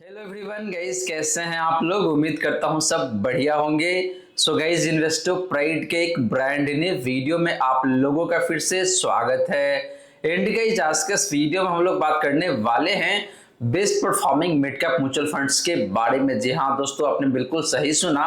Hello everyone guys, कैसे हैं आप लोग। उम्मीद करता हूं सब बढ़िया होंगे। सो गाइस, इन्वेस्टो प्राइड के एक ब्रांड न्यू वीडियो में आप लोगों का फिर से स्वागत है। एंड गाइस, आज के इस वीडियो में हम लोग बात करने वाले हैं best performing mid cap mutual funds के बारे में। जी हाँ दोस्तों, आपने बिल्कुल सही सुना।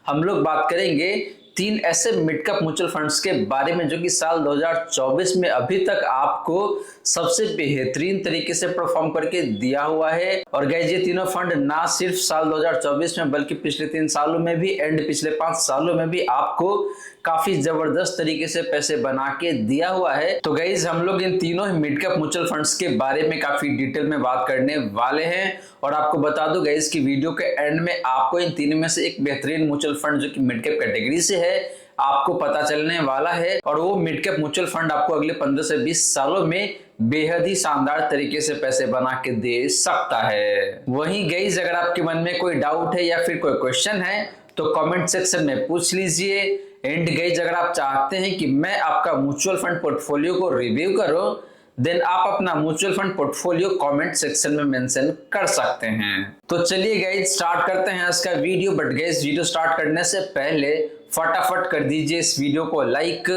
हम लोग बात करेंगे तीन ऐसे मिड कैप म्यूचुअल फंड्स के बारे में जो कि साल 2024 में अभी तक आपको सबसे बेहतरीन तरीके से परफॉर्म करके दिया हुआ है। और गाइस, ये तीनों फंड ना सिर्फ साल 2024 में बल्कि पिछले 3 सालों में भी एंड पिछले 5 सालों में भी आपको काफी जबरदस्त तरीके से पैसे बना के दिया हुआ है। तो गाइस, हम लोग इन तीनों मिड कैप म्यूचुअल फंड्स के बारे में काफी डिटेल में बात करने वाले हैं। और आपको बता दूं गाइस कि वीडियो के एंड में आपको इन तीनों में से एक बेहतरीन म्यूचुअल फंड जो कि मिड कैप कैटेगरी से है आपको पता चलने वाला है। और वो मिड कैप म्यूचुअल फंड आपको अगले 15 से 20 सालों में बेहद ही शानदार तरीके से पैसे बना के दे सकता है। वहीं गाइस, अगर आपके मन में कोई डाउट है या फिर कोई क्वेश्चन है तो कमेंट सेक्शन में पूछ लीजिए। एंड गाइस, अगर आप चाहते हैं कि मैं आपका म्यूचुअल फंड पोर्टफोलियो को रिव्यू करूं, देन आप अपना mutual fund portfolio comment section में मेंशन कर सकते हैं। तो चलिए गाइस, स्टार्ट करते हैं इसका video. But guys, video start करने से पहले फटाफट कर दीजिए इस वीडियो को लाइक।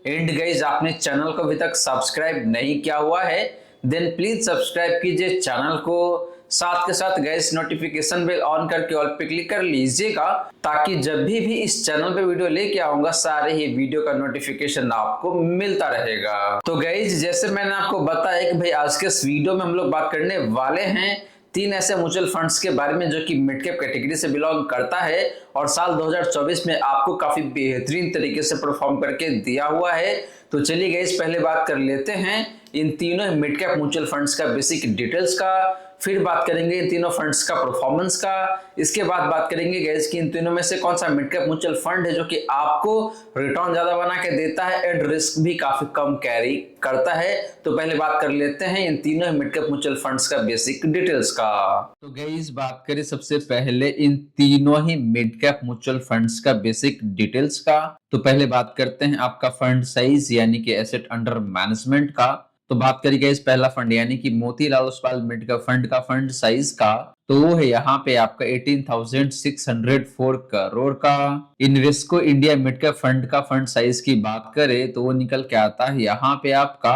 एंड गाइस, आपने चैनल को अभी तक सब्सक्राइब नहीं किया हुआ है देन प्लीज सब्सक्राइब कीजिए चैनल को। साथ के साथ गाइस, नोटिफिकेशन बेल ऑन करके ऑल पे क्लिक कर लीजिएगा ताकि जब भी इस चैनल पे वीडियो लेके आऊंगा सारे ही वीडियो का नोटिफिकेशन आपको मिलता रहेगा। तो गाइस, जैसे मैंने आपको बताया कि भाई आज के इस वीडियो में हम लोग बात करने वाले हैं तीन ऐसे म्यूचुअल फंड्स के बारे में जो कि मिड कैप कैटेगरी से बिलोंग करता है और साल 2024 में आपको काफी बेहतरीन तरीके से परफॉर्म करके दिया हुआ है। तो चलिए गाइस, पहले बात कर लेते हैं इन तीनों मिड कैप म्यूचुअल फंड्स का बेसिक डिटेल्स का। फिर बात करेंगे इन तीनों फंड्स का परफॉर्मेंस का। इसके बाद बात करेंगे गाइस कि इन तीनों में से कौन सा मिड कैप म्यूचुअल फंड है जो कि आपको रिटर्न ज्यादा बना के देता है एंड रिस्क भी काफी कम कैरी करता है। तो पहले बात कर लेते हैं इन तीनों मिड कैप म्यूचुअल फंड्स का बेसिक डिटेल्स का। तो गाइस, बात करें सबसे पहले इन तीनों ही मिड कैप म्यूचुअल फंड्स का बेसिक डिटेल्स का। तो पहले बात करते हैं आपका फंड साइज यानी कि एसेट अंडर मैनेजमेंट का। तो बात करिएगा इस पहला फंड यानी कि Motilal Oswal mid cap fund का फंड साइज का, तो वो है यहाँ पे आपका 18,604 करोड़ का। Invesco India mid cap fund का फंड साइज की बात करें तो वो निकल के आता है यहाँ पे आपका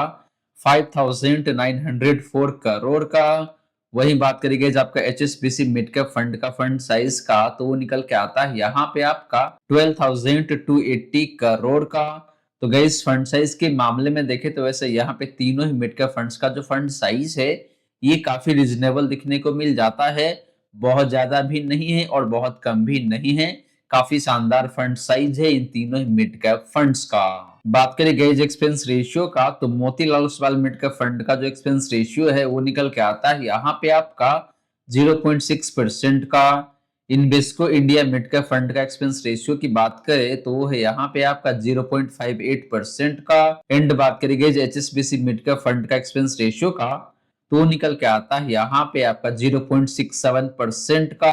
5,904 करोड़ का। वही बात करिएगा आपका HSBC मिड कैप फंड का फंड साइज का, तो वो निकल के आता है यहाँ पे आपका 12,280 करोड़ का। तो गाइस, फंड साइज के मामले में देखें तो वैसे यहाँ पे तीनों ही मिड कैप फंड्स का जो फंड साइज है ये काफी रिजनेबल दिखने को मिल जाता है। बहुत ज्यादा भी नहीं है और बहुत कम भी नहीं है। काफी शानदार फंड साइज है इन तीनों ही मिड कैप फंड्स का। बात करें गाइस एक्सपेंस रेशियो का, तो Motilal Oswal mid cap fund का जो एक्सपेंस रेशियो है वो निकल के आता है यहाँ पे आपका 0.6% का। Invesco India mid cap fund का एक्सपेंस रेशियो की बात करें तो वो है यहाँ पे आपका 0.58% का। एंड बात करेंगे एचएसबीसी मिड कैप फंड का एक्सपेंस रेशियो का, तो निकल के आता है यहाँ पे आपका 0.67% का।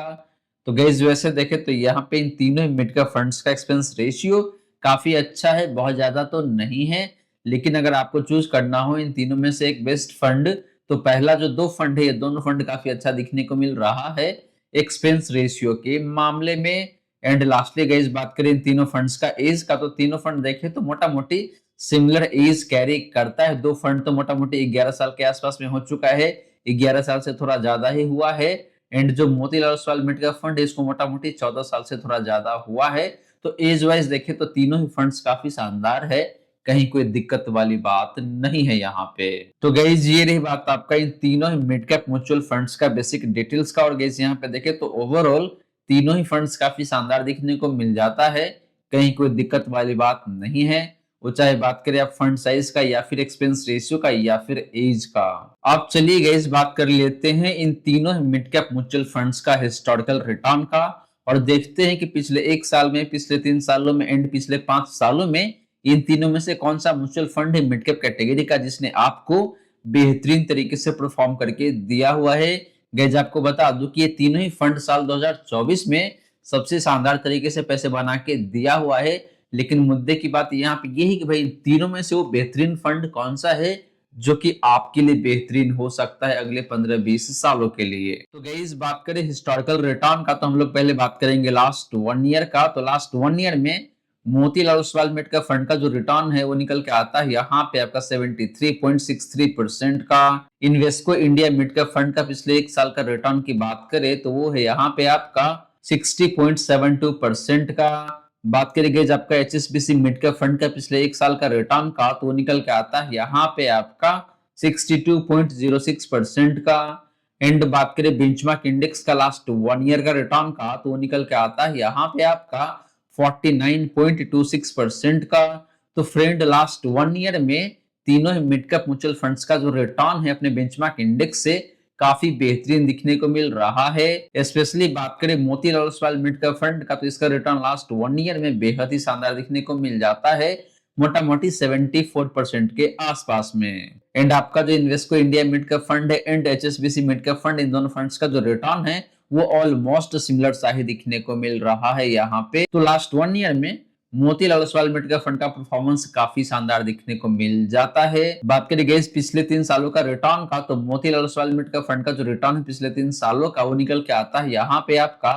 तो गाइस, वैसे देखें तो यहाँ पे इन तीनों मिड कैप फंड्स का एक्सपेंस रेशियो काफी अच्छा है, बहुत ज्यादा तो नहीं है। लेकिन अगर आपको चूज करना हो इन तीनों में से एक बेस्ट फंड, तो पहला जो दो फंड है ये दोनों फंड काफी अच्छा दिखने को मिल रहा है एक्सपेंस रेशियो के मामले में। एंड लास्टली गाइस, बात करें इन तीनों फंड्स का एज का, तो तीनों फंड देखें तो मोटा मोटी सिमिलर एज कैरी करता है। दो फंड तो मोटा मोटी 11 साल के आसपास में हो चुका है, 11 साल से थोड़ा ज्यादा ही हुआ है। एंड जो Motilal Oswal mid cap fund है इसको मोटा मोटी 14 साल से थोड़ा ज्यादा हुआ है। तो एज वाइज देखे तो तीनों ही फंड्स काफी शानदार है, कहीं कोई दिक्कत वाली बात नहीं है यहाँ पे। तो गाइस, ये रही बात आपका इन तीनों ही मिड कैप म्यूचुअल फंड्स का बेसिक डिटेल्स का। और गाइस, यहाँ पे देखे तो ओवरऑल तीनों ही फंड्स काफी शानदार दिखने को मिल जाता है, कहीं कोई दिक्कत वाली बात नहीं है। वो चाहे बात करें आप फंड साइज का या फिर एक्सपेंस रेशियो का या फिर एज का। आप चलिए गाइस, बात कर लेते हैं इन तीनों मिड कैप म्यूचुअल फंड्स का हिस्टोरिकल रिटर्न का और देखते हैं कि पिछले 1 साल में, पिछले 3 सालों में एंड पिछले 5 सालों में इन तीनों में से कौन सा म्यूचुअल फंड है मिड कैप कैटेगरी का जिसने आपको बेहतरीन तरीके से परफॉर्म करके दिया हुआ है। गाइस, आपको बता दूं कि ये तीनों ही फंड साल 2024 में सबसे शानदार तरीके से पैसे बना के दिया हुआ है। लेकिन मुद्दे की बात यहाँ पे ये है कि भाई तीनों में से वो बेहतरीन फंड कौन सा है जो कि आपके लिए बेहतरीन हो सकता है अगले 15-20 सालों के लिए। तो गाइस बात करें हिस्टोरिकल रिटर्न का, तो हम लोग पहले बात करेंगे लास्ट 1 ईयर का। तो लास्ट 1 ईयर में Motilal Oswal mid cap fund का जो रिटर्न है वो निकल के आता है यहाँ पे आपका 73.63% का। Invesco India mid cap fund का पिछले एक साल का रिटर्न की बात करें तो वो है यहाँ पे आपका 60.72% का। बात करें गाइस आपका एचएसबीसी मिड कैप फंड का पिछले एक साल का रिटर्न का, तो वो निकल के आता है यहाँ पे आपका 62.06% का। एंड बात करें बेंचमार्क इंडेक्स का लास्ट 1 ईयर का रिटर्न का, तो वो निकल के आता है यहाँ पे आपका 49.26% का। तो फ्रेंड लास्ट 1 ईयर में तीनों ही मिड कैप म्यूचुअल फंड्स का जो रिटर्न है अपने बेंचमार्क इंडेक्स से काफी बेहतरीन दिखने को मिल रहा है। स्पेशली बात करें Motilal Oswal mid cap fund का, तो इसका रिटर्न लास्ट 1 ईयर में बेहद ही शानदार दिखने को मिल जाता है, मोटा मोटी 74% के आसपास में। एंड आपका जो Invesco India mid cap fund है and HSBC mid cap fund, इन दोनों फंड्स का जो रिटर्न है वो ऑलमोस्ट सिमिलर सा ही दिखने को मिल रहा है यहाँ पे। तो लास्ट 1 ईयर में Motilal Oswal mid cap fund का परफॉर्मेंस काफी शानदार दिखने को मिल जाता है। बात करें गाइस पिछले 3 सालों का रिटर्न का, तो Motilal Oswal mid cap fund का जो रिटर्न है पिछले 3 सालों का वो निकल के आता है यहाँ पे आपका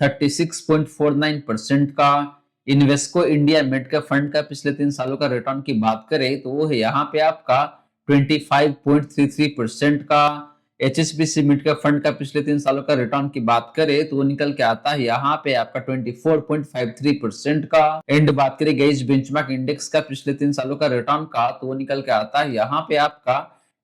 36.49% का। Invesco India mid cap fund का पिछले 3 सालों का रिटर्न की बात करें तो वो है यहाँ पे आपका 25.33% का। एचएसबीसी मिड कैप फंड का पिछले 3 सालों का रिटर्न की बात करें तो वो निकल के आता है यहाँ पे आपका 24.53% का। एंड बात करें गाइस बेंचमार्क इंडेक्स का पिछले 3 सालों का रिटर्न का, तो वो निकल के आता है यहाँ पे आपका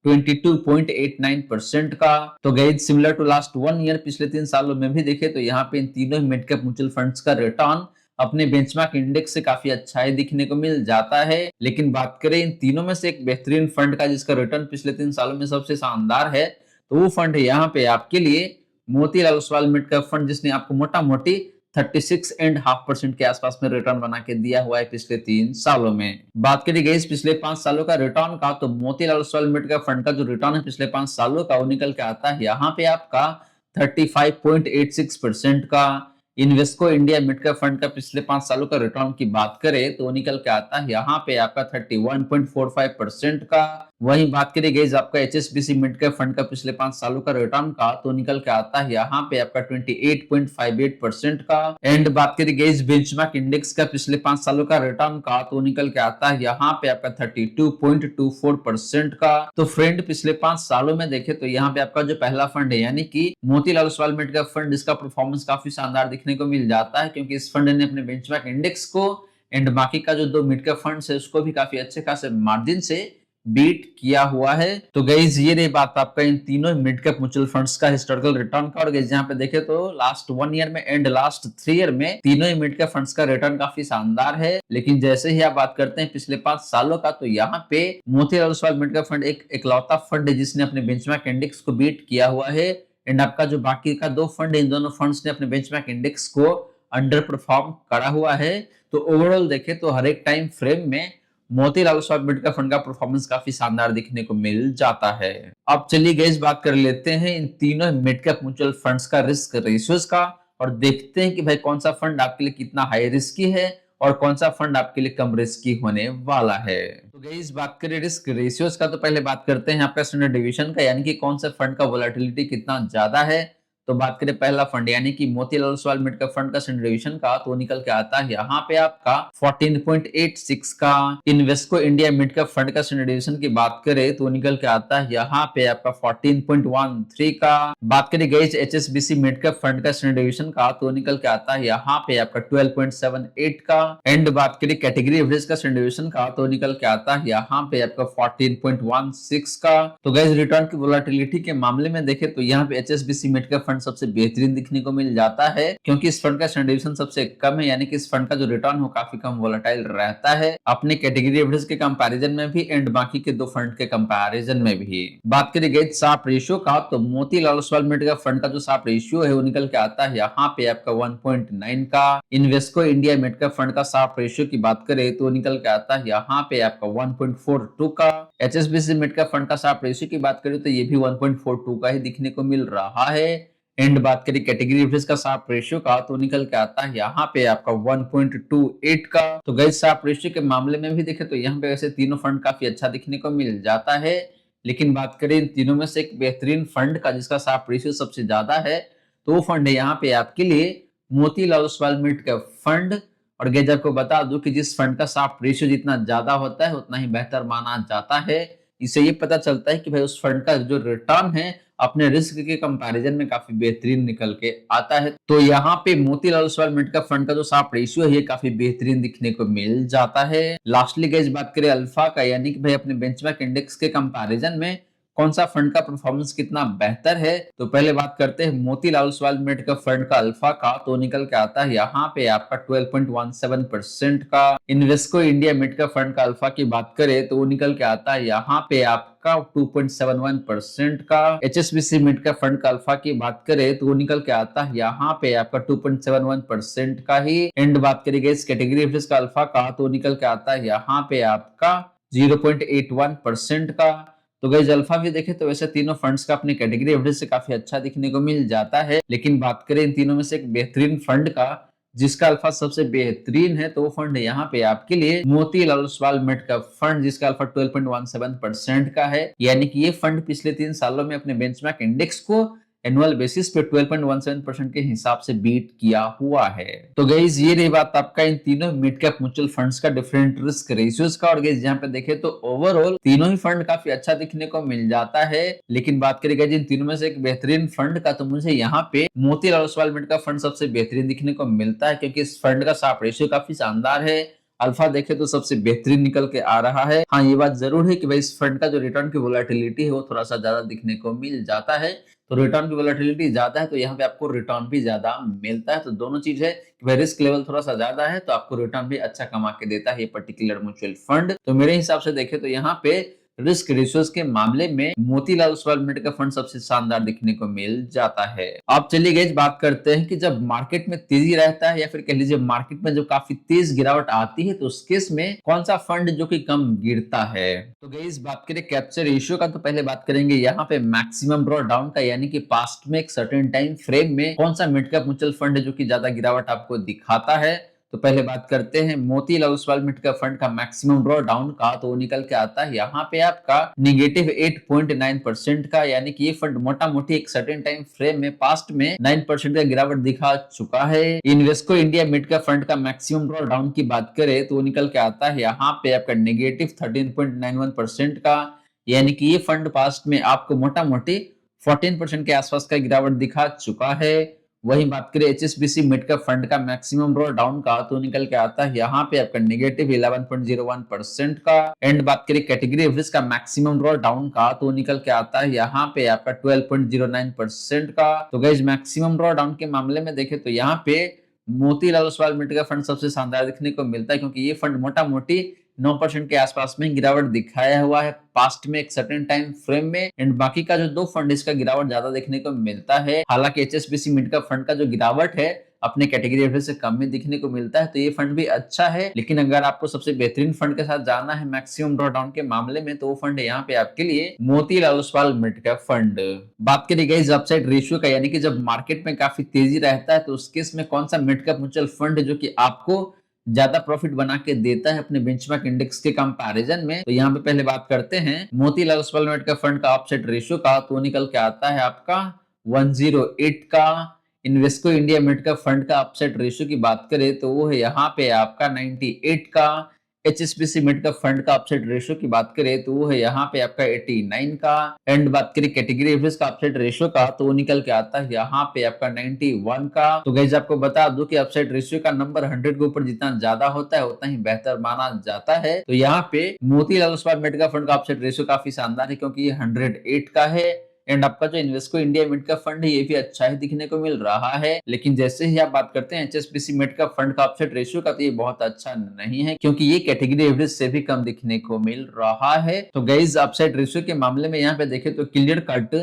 22.89% का। तो guys similar to last 1 year पिछले 3 सालों में भी देखे तो यहाँ पे इन तीनों मिड कैप म्यूचुअल फंड्स का रिटर्न अपने बेंचमार्क इंडेक्स से काफी अच्छा ही दिखने को मिल जाता है। लेकिन बात करें इन तीनों में से एक बेहतरीन फंड का जिसका रिटर्न पिछले 3 सालों में सबसे शानदार है, तो वो फंड है यहाँ पे आपके लिए Motilal Oswal mid cap fund, जिसने आपको मोटा मोटी 36.5% के आसपास में रिटर्न बना के दिया हुआ है पिछले 3 सालों में। बात करी गई पिछले 5 सालों का रिटर्न का, तो Motilal Oswal mid cap fund का जो रिटर्न है पिछले 5 सालों का वो निकल के आता है यहाँ पे आपका 35.86% का। Invesco India mid cap fund का पिछले 5 सालों का रिटर्न की बात करें तो निकल के आता है यहाँ पे आपका 31.45% का। वहीं बात करी गई आपका एचएसबीसी मिड कैप फंड का पिछले 5 सालों का रिटर्न का, तो निकल के आता है यहाँ पे आपका 28.58% का। एंड बात करी गई बेंचमार्क इंडेक्स का पिछले 5 सालों का रिटर्न का, तो निकल के आता है यहाँ पे आपका 32.24% का। तो फ्रेंड पिछले 5 सालों में देखे तो यहाँ पे आपका जो पहला फंड है यानी कि Motilal Oswal mid cap fund, इसका परफॉर्मेंस काफी शानदार दिखने को मिल जाता है, क्योंकि इस फंड ने अपने बेंचमार्क इंडेक्स को एंड बाकी का जो 2 मिड कैप फंड्स है उसको भी काफी अच्छे खासे मार्जिन से बीट किया हुआ है। तो गाइस ये रही बात आपका इन तीनों मिड कैप म्यूचुअल फंड्स का हिस्टोरिकल रिटर्न का। और गाइस यहाँ पे देखे तो लास्ट 1 ईयर में एंड लास्ट 3 ईयर में तीनों ही मिड कैप फंड्स का रिटर्न काफी शानदार है। लेकिन जैसे ही आप बात करते हैं पिछले 5 सालों का, तो यहाँ पे Motilal Oswal mid cap fund एक इकलौता फंड है जिसने अपने बेंचमार्क इंडेक्स को बीट किया हुआ है। एंड आपका जो बाकी का 2 फंड है, इन दोनों फंड्स ने अपने बेंचमार्क इंडेक्स को अंडर परफॉर्म करा हुआ है। तो ओवरऑल देखे तो हर एक टाइम फ्रेम में Motilal Oswal mid cap fund का परफॉर्मेंस काफी शानदार दिखने को मिल जाता है। अब चलिए गाइस बात कर लेते हैं इन तीनों मिड कैप म्यूचुअल फंड्स का रिस्क रेशियोज का, और देखते हैं कि भाई कौन सा फंड आपके लिए कितना हाई रिस्की है और कौन सा फंड आपके लिए कम रिस्की होने वाला है। तो गाइस बात करें रिस्क रेशियोज का, तो पहले बात करते हैं आपका स्टैंडर्ड डेविएशन का, यानी कि कौन सा फंड का वोलेटिलिटी कितना ज्यादा है। तो बात करें पहला फंड यानी कि Motilal Oswal mid cap fund का स्टैंडर्ड डेविएशन का, तो निकल के आता है यहाँ पे आपका 14.86 का। Invesco India mid cap fund का स्टैंडर्ड डेविएशन की बात करें तो निकल के आता है यहाँ पे आपका 14.13 का। बात करें गई एचएसबीसी मिड कैप फंड का स्टैंडर्ड डेविएशन का, तो निकल के आता है यहाँ पे आपका 12.78 का। एंड बात करें कैटेगरी एवरेज का स्टैंडर्ड डेविएशन का, तो निकल के आता है यहाँ पे आपका 14.16 का। तो गाइस रिटर्न की वोलेटिलिटी के मामले में देखें तो यहाँ पे एचएसबीसी मिड कैप फंड सबसे बेहतरीन दिखने को मिल जाता है, क्योंकि इस फंड का स्टैंडर्ड डेविएशन सबसे कम है, यानी कि इस फंड का जो रिटर्न हो काफी कम वोलेटाइल रहता है अपने कैटेगरी एवरेज के कंपैरिजन में भी एंड बाकी के 2 फंड के कंपैरिजन में भी। बात करें गई शार्प रेशियो का, तो Motilal Oswal mid cap fund का जो शार्प रेशियो है वो निकल के आता है यहाँ पे आपका 1.9 का। Invesco India mid cap fund का शार्प रेशियो की बात करें तो निकल के आता है यहाँ पे आपका 1.42 का। एचएसबीसी मिड कैप फंड का शार्प रेशियो की बात करें तो ये भी 1.42 का ही दिखने को मिल रहा है। एंड बात करें कैटेगरी एवरेज का शार्प रेशियो का, तो निकल के आता है यहाँ पे आपका 1.28 का। तो गाइस शार्प रेशियो के मामले में भी देखे तो यहाँ पे वैसे तीनों फंड काफी अच्छा दिखने को मिल जाता है, लेकिन बात करें इन तीनों में से एक बेहतरीन फंड का जिसका साफ रेशियो सबसे ज्यादा है, तो वो फंड है यहाँ पे आपके लिए मोतीलाल ओसवाल मिट का फंड। और गैज आपको बता दूं कि जिस फंड का साफ रेशियो जितना ज्यादा होता है उतना ही बेहतर माना जाता है। इससे ये पता चलता है कि भाई उस फंड का जो रिटर्न है अपने रिस्क के कंपैरिजन में काफी बेहतरीन निकल के आता है। तो यहाँ पे मोतीलाल ओसवाल मिट का फंड का जो साफ रेशियो है ये काफी बेहतरीन दिखने को मिल जाता है। लास्टली गैज बात करें अल्फा का, यानी कि भाई अपने बेंचमार्क इंडेक्स के कंपैरिजन में कौन सा फंड का परफॉर्मेंस कितना बेहतर है, तो पहले बात करते हैं मोतीलाल ओसवाल मिट का फंड का अल्फा का। तो निकल के आता है यहाँ पे आपका 12.17% का। इन्वेस्को इंडिया मिट का फंड का अल्फा की बात करें तो वो निकल के आता है यहाँ पे आपका 2.71% का। एचएसबीसी मिट का फंड का अल्फा की बात करें तो वो निकल के आता है यहाँ पे आपका 2.71% का ही। एंड बात करेंगे इस कैटेगरी एवरेज का अल्फा का तो निकल के आता है यहाँ पे आपका 0.81% का। तो गाइस अल्फा भी देखे तो वैसे तीनों फंड्स का अपने कैटेगरी एवरेज से काफी अच्छा दिखने को मिल जाता है, लेकिन बात करें इन तीनों में से एक बेहतरीन फंड का जिसका अल्फा सबसे बेहतरीन है, तो वो फंड है यहाँ पे आपके लिए मोतीलाल ओसवाल मिट का फंड जिसका अल्फा 12.17% का है। यानी कि ये फंड पिछले 3 सालों में अपने बेंचमार्क इंडेक्स को एनुअल बेसिस पे 12.17% के हिसाब से बीट किया हुआ है। तो गाइस ये रही बात आपका इन तीनों मिड कैप म्यूचुअल फंड्स का डिफरेंट रिस्क रेशियोज का। और गाइस यहाँ पे देखे तो ओवरऑल तीनों ही फंड काफी अच्छा दिखने को मिल जाता है, लेकिन बात करें जिन तीनों में से एक बेहतरीन फंड का, तो मुझे यहाँ पे मोतीलाल ओसवाल मिट का फंड सबसे बेहतरीन दिखने को मिलता है, क्योंकि इस फंड का साफ रेशियो काफी शानदार है। अल्फा देखे तो सबसे बेहतरीन निकल के आ रहा है। हाँ ये बात जरूर है कि भाई इस फंड का जो रिटर्न की वोलेटिलिटी है वो थोड़ा सा ज्यादा दिखने को मिल जाता है। तो रिटर्न की वोलेटिलिटी ज्यादा है तो यहाँ पे आपको रिटर्न भी ज्यादा मिलता है। तो दोनों चीज है कि भाई रिस्क लेवल थोड़ा सा ज्यादा है तो आपको रिटर्न भी अच्छा कमा के देता है ये पर्टिकुलर म्यूचुअल फंड। तो मेरे हिसाब से देखे तो यहाँ पे रिस्क रेशियोज के मामले में मोतीलाल ओसवाल मिट का फंड सबसे शानदार दिखने को मिल जाता है। अब चलिए गाइस बात करते हैं कि जब मार्केट में तेजी रहता है या फिर कह लीजिए मार्केट में जब काफी तेज गिरावट आती है तो उस केस में कौन सा फंड जो कि कम गिरता है। तो गाइस बात करें कैप्चर रेशियो का, तो पहले बात करेंगे यहाँ पे मैक्सिमम ड्रॉ डाउन का, यानी कि पास्ट में एक सर्टेन टाइम फ्रेम में कौन सा मिड कैप म्यूचुअल फंड है जो कि ज्यादा गिरावट आपको दिखाता है। तो पहले बात करते हैं मोतीलाल ओसवाल मिट का फंड का मैक्सिमम ड्रॉ डाउन का, तो वो निकल के आता है यहाँ पे आपका -8.9% का। यानी कि ये फंड मोटा मोटी एक सर्टेन टाइम फ्रेम में पास्ट में 9% का गिरावट दिखा चुका है। इन्वेस्को इंडिया मिट का फंड का मैक्सिमम ड्रॉ डाउन की बात करें तो वो निकल के आता है यहाँ पे आपका -13.91% का। यानी कि ये फंड पास्ट में आपको मोटा मोटी 14% के आसपास का गिरावट दिखा चुका है। वही बात करें एचएसबीसी मिड का फंड का मैक्सिमम ड्रॉ डाउन का, तो निकल के आता है यहाँ पे आपका -11.01% का। एंड बात करें कैटेगरी एवरेज का मैक्सिमम ड्रॉ डाउन का, तो निकल के आता है यहाँ पे आपका 12.09% का। तो गाइस मैक्सिमम ड्रॉ डाउन के मामले में देखें तो यहाँ पे मोतीलाल ओसवाल मिट का फंड सबसे शानदार दिखने को मिलता है, क्योंकि ये फंड मोटा मोटी 9% के आसपास में गिरावट दिखाया हुआ है पास्ट में एक सर्टेन टाइम फ्रेम में। एंड बाकी का जो दो फंड इसका गिरावट ज्यादा देखने को मिलता है। हालांकि एचएसबीसी मिड का फंड का जो गिरावट है अपने कैटेगरी एवरेज से कम में दिखने को मिलता है, तो ये फंड भी अच्छा है। लेकिन अगर आपको सबसे बेहतरीन फंड के साथ जाना है मैक्सिमम ड्रॉ डाउन के मामले में, तो वो फंड है यहाँ पे आपके लिए मोतीलाल ओसवाल मिड का फंड। बात करें गाइस अपसाइड रेशियो का, यानी कि जब मार्केट में काफी तेजी रहता है तो उस केस में कौन सा मिड कैप म्यूचुअल फंड है जो कि आपको ज्यादा प्रॉफिट बना के देता है अपने बेंचमार्क इंडेक्स के कंपैरिजन में। तो यहाँ पे पहले बात करते हैं मोतीलाल ओसवाल मिट का फंड का ऑफसेट रेशियो का, तो निकल के आता है आपका 108 का। इन्वेस्को इंडिया मिट का फंड का ऑफसेट रेशियो की बात करें तो वो है यहाँ पे आपका 98 का। एचएसबीसी मिड का फंड का ऑफसेट रेशियो की बात करें तो वो है यहाँ पे आपका 89 का। एंड बात करें कैटेगरी एवरेज का ऑफसेट रेशियो का, तो वो निकल के आता है यहाँ पे आपका 91 का। तो गाइस आपको बता दूं कि ऑफसेट रेशियो का नंबर 100 के ऊपर जितना ज्यादा होता है उतना ही बेहतर माना जाता है। तो यहाँ पे मोतीलाल ओसवाल मिट का फंड का ऑफसेट रेशियो काफी शानदार है, क्योंकि ये 108 का है। एंड आपका जो इन्वेस्को इंडिया मिड का फंड है ये भी अच्छा ही दिखने को मिल रहा है। लेकिन जैसे ही आप बात करते हैं एचएसबीसी मिड का फंड का ऑफसेट रेशियो का, तो ये बहुत अच्छा नहीं है, क्योंकि ये कैटेगरी एवरेज से भी कम दिखने को मिल रहा है। तो गाइस ऑफसेट रेशियो के मामले में यहाँ पे देखें तो clear cut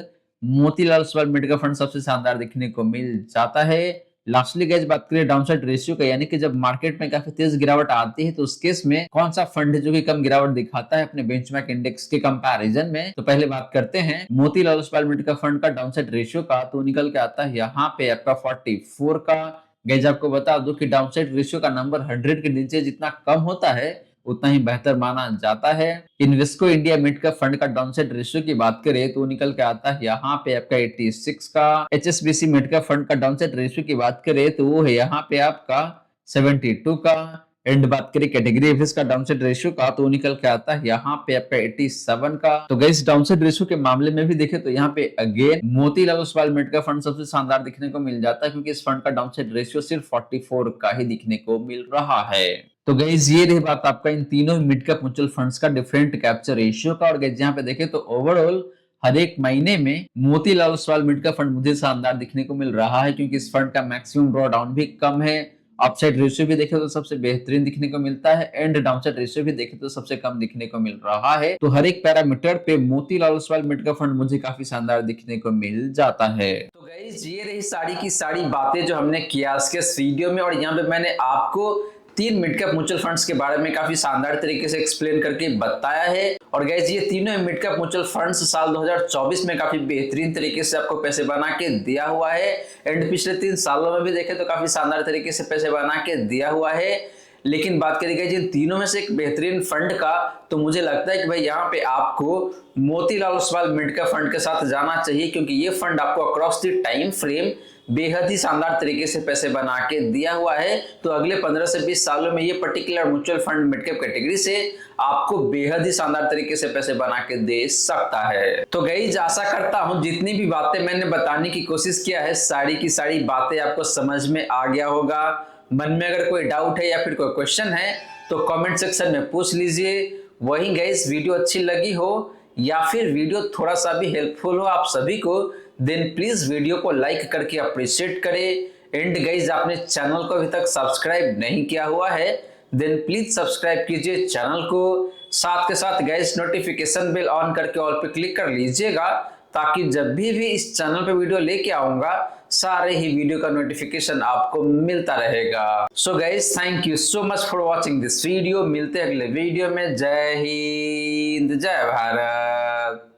Motilal Oswal mid का फंड सबसे शानदार दिखने को मिल जाता है। लास्टली गाइस बात करें डाउनसाइड रेशियो का, यानी कि जब मार्केट में काफी तेज गिरावट आती है तो उस केस में कौन सा फंड है जो कि कम गिरावट दिखाता है अपने बेंचमार्क इंडेक्स के कंपैरिजन में। तो पहले बात करते हैं मोतीलाल ओसवाल मिट का फंड का डाउनसाइड रेशियो का, तो निकल के आता है यहाँ पे आपका 44 का। गाइस आपको बता दूं कि डाउनसाइड रेशियो का नंबर 100 के नीचे जितना कम होता है उतना ही बेहतर माना जाता है। Invesco India mid cap fund का डाउनसाइड रेशियो की बात करें तो निकल के आता है यहाँ पे आपका 86 का। HSBC मिड कैप फंड का डाउनसाइड रेशियो की बात करें तो वो है यहाँ पे आपका 72 का। एंड बात करें कैटेगरी एवरेज का डाउनसाइड रेशियो का तो निकल के आता है यहाँ पे आपका 87 का। तो गाइस डाउनसाइड रेशियो के मामले में भी देखें तो यहाँ पे again Motilal Oswal mid cap fund सबसे शानदार दिखने को मिल जाता है, क्योंकि इस फंड का डाउनसाइड रेशियो सिर्फ 44 का ही दिखने को मिल रहा है। तो गाइस ये रही बात आपका इन तीनों मिड कैप म्यूचुअल फंड्स का डिफरेंट कैप्चर रेशियो का। और गाइस यहाँ पे देखें तो ओवरऑल हर एक महीने में Motilal Oswal mid cap fund मुझे शानदार दिखने को मिल रहा है, क्योंकि इस फंड का मैक्सिमम ड्रॉ डाउन भी कम है। अपसाइड रेशियो भी देखे तो सबसे बेहतरीन दिखने को मिलता है एंड डाउनसाइड रेशियो भी देखे तो सबसे कम दिखने को मिल रहा है। तो हर एक पैरामीटर पे Motilal Oswal mid cap fund मुझे काफी शानदार दिखने को मिल जाता है। तो गाइस ये रही सारी की सारी बातें जो हमने किया आज के इस वीडियो में, और यहाँ पे मैंने आपको 3 मिड कैप म्यूचुअल फंड्स के बारे में काफी शानदार तरीके से एक्सप्लेन करके बताया है। और गाइस ये तीनों मिड कैप म्यूचुअल फंड्स साल 2024 में काफी बेहतरीन तरीके से आपको पैसे बना के दिया हुआ है एंड पिछले 3 सालों में भी देखें तो काफी शानदार तरीके से पैसे बना के दिया हुआ है। लेकिन बात करी गई जिन तीनों में से एक बेहतरीन फंड का, तो मुझे लगता है कि भाई यहाँ पे आपको Motilal Oswal mid cap fund के साथ जाना चाहिए, क्योंकि ये फंड आपको अक्रॉस द टाइम फ्रेम बेहद ही शानदार तरीके से पैसे बना के दिया हुआ है। तो अगले 15 से 20 सालों में ये particular mutual fund mid cap category से आपको बेहद ही शानदार तरीके से पैसे बना के दे सकता है। तो गाइस आशा करता हूं जितनी भी बातें मैंने बताने की कोशिश किया है सारी की सारी बातें आपको समझ में आ गया होगा। मन में अगर कोई डाउट है या फिर कोई क्वेश्चन है तो कमेंट सेक्शन में पूछ लीजिए। वहीं गाइस वीडियो अच्छी लगी हो या फिर वीडियो थोड़ा सा भी हेल्पफुल हो आप सभी को, देन प्लीज वीडियो को लाइक करके अप्रिशिएट करें। एंड गाइज आपने चैनल को अभी तक सब्सक्राइब नहीं किया हुआ है देन प्लीज सब्सक्राइब कीजिए चैनल को। साथ के साथ गाइज नोटिफिकेशन बेल ऑन करके ऑल पे क्लिक कर लीजिएगा, ताकि जब भी इस चैनल पे वीडियो लेके आऊंगा सारे ही वीडियो का नोटिफिकेशन आपको मिलता रहेगा। So guys thank you so much for watching this video. मिलते हैं अगले वीडियो में। जय हिंद जय भारत।